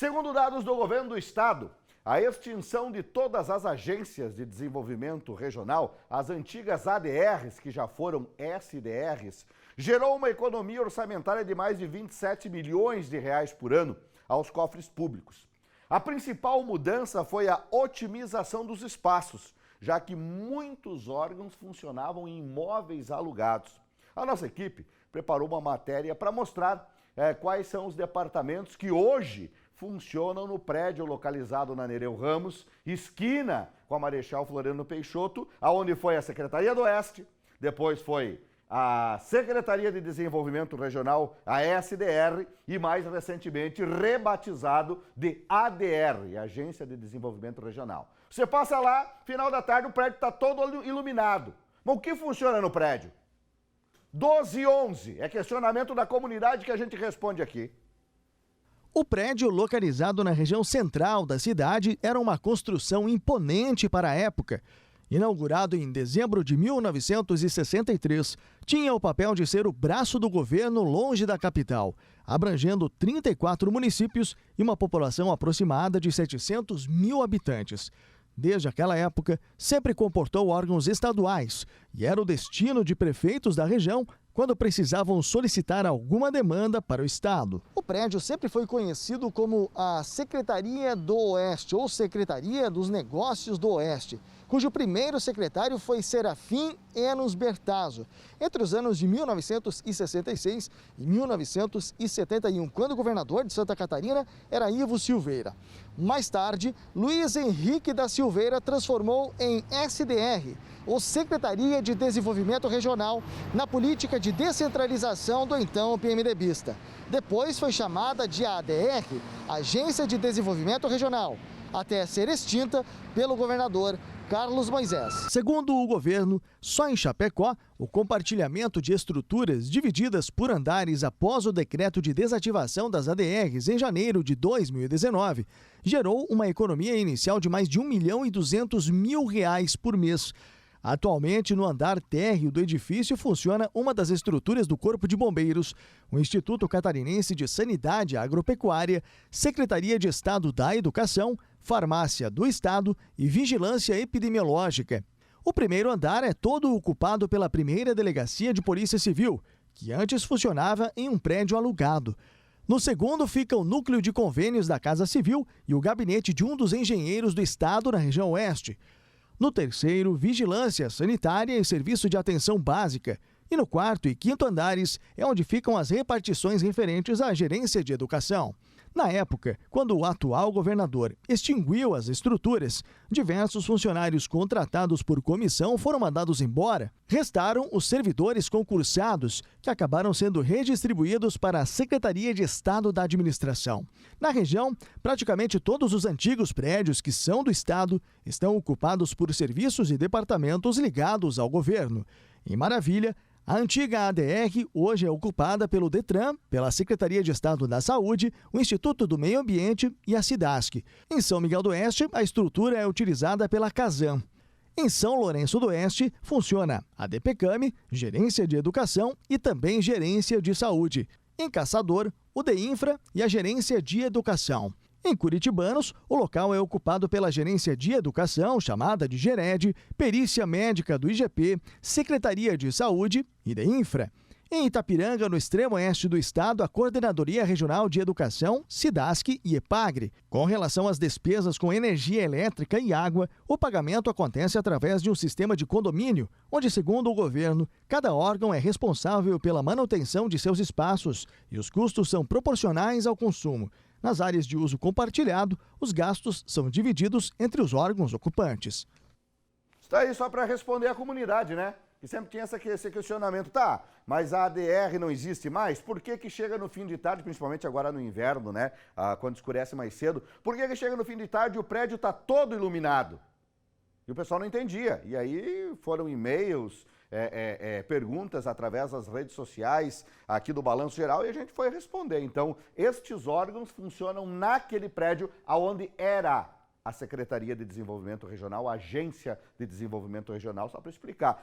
Segundo dados do governo do estado, a extinção de todas as agências de desenvolvimento regional, as antigas ADRs, que já foram SDRs, gerou uma economia orçamentária de mais de 27 milhões de reais por ano aos cofres públicos. A principal mudança foi a otimização dos espaços, já que muitos órgãos funcionavam em imóveis alugados. A nossa equipe preparou uma matéria para mostrar quais são os departamentos que hoje funcionam no prédio localizado na Nereu Ramos, esquina com a Marechal Floriano Peixoto, aonde foi a Secretaria do Oeste, depois foi a Secretaria de Desenvolvimento Regional, a SDR, e mais recentemente rebatizado de ADR, Agência de Desenvolvimento Regional. Você passa lá, final da tarde, o prédio está todo iluminado. Mas o que funciona no prédio? 12 e 11, é questionamento da comunidade que a gente responde aqui. O prédio, localizado na região central da cidade, era uma construção imponente para a época. Inaugurado em dezembro de 1963, tinha o papel de ser o braço do governo longe da capital, abrangendo 34 municípios e uma população aproximada de 700 mil habitantes. Desde aquela época, sempre comportou órgãos estaduais e era o destino de prefeitos da região quando precisavam solicitar alguma demanda para o estado. O prédio sempre foi conhecido como a Secretaria do Oeste ou Secretaria dos Negócios do Oeste, cujo primeiro secretário foi Serafim Enos Bertazzo, entre os anos de 1966 e 1971, quando o governador de Santa Catarina era Ivo Silveira. Mais tarde, Luiz Henrique da Silveira transformou em SDR, ou Secretaria de Desenvolvimento Regional, na política de descentralização do então PMDBista. Depois foi chamada de ADR, Agência de Desenvolvimento Regional, até ser extinta pelo governador Carlos Moisés. Segundo o governo, só em Chapecó, o compartilhamento de estruturas divididas por andares após o decreto de desativação das ADRs em janeiro de 2019 gerou uma economia inicial de mais de R$1.200.000 por mês. Atualmente, no andar térreo do edifício funciona uma das estruturas do Corpo de Bombeiros, o Instituto Catarinense de Sanidade Agropecuária, Secretaria de Estado da Educação, Farmácia do Estado e Vigilância Epidemiológica. O primeiro andar é todo ocupado pela primeira Delegacia de Polícia Civil, que antes funcionava em um prédio alugado. No segundo fica o núcleo de convênios da Casa Civil e o gabinete de um dos engenheiros do Estado na região oeste. No terceiro, vigilância sanitária e serviço de atenção básica. E no quarto e quinto andares é onde ficam as repartições referentes à gerência de educação. Na época, quando o atual governador extinguiu as estruturas, diversos funcionários contratados por comissão foram mandados embora. Restaram os servidores concursados, que acabaram sendo redistribuídos para a Secretaria de Estado da Administração. Na região, praticamente todos os antigos prédios que são do Estado estão ocupados por serviços e departamentos ligados ao governo. Em Maravilha, a antiga ADR hoje é ocupada pelo Detran, pela Secretaria de Estado da Saúde, o Instituto do Meio Ambiente e a Cidasc. Em São Miguel do Oeste, a estrutura é utilizada pela Casan. Em São Lourenço do Oeste, funciona a DPCAM, Gerência de Educação e também Gerência de Saúde. Em Caçador, o DEINFRA e a Gerência de Educação. Em Curitibanos, o local é ocupado pela Gerência de Educação, chamada de GERED, Perícia Médica do IGP, Secretaria de Saúde e DEINFRA. Em Itapiranga, no extremo oeste do estado, a Coordenadoria Regional de Educação, Cidasc e EPAGRE. Com relação às despesas com energia elétrica e água, o pagamento acontece através de um sistema de condomínio, onde, segundo o governo, cada órgão é responsável pela manutenção de seus espaços e os custos são proporcionais ao consumo. Nas áreas de uso compartilhado, os gastos são divididos entre os órgãos ocupantes. Está aí só para responder à comunidade, né? Que sempre tinha esse questionamento. Tá, mas a ADR não existe mais? Por que que chega no fim de tarde, principalmente agora no inverno, né? Quando escurece mais cedo, por que que chega no fim de tarde e o prédio está todo iluminado? E o pessoal não entendia. E aí foram e-mails, perguntas através das redes sociais aqui do Balanço Geral e a gente foi responder. Então, estes órgãos funcionam naquele prédio onde era a Secretaria de Desenvolvimento Regional, a Agência de Desenvolvimento Regional, só para explicar.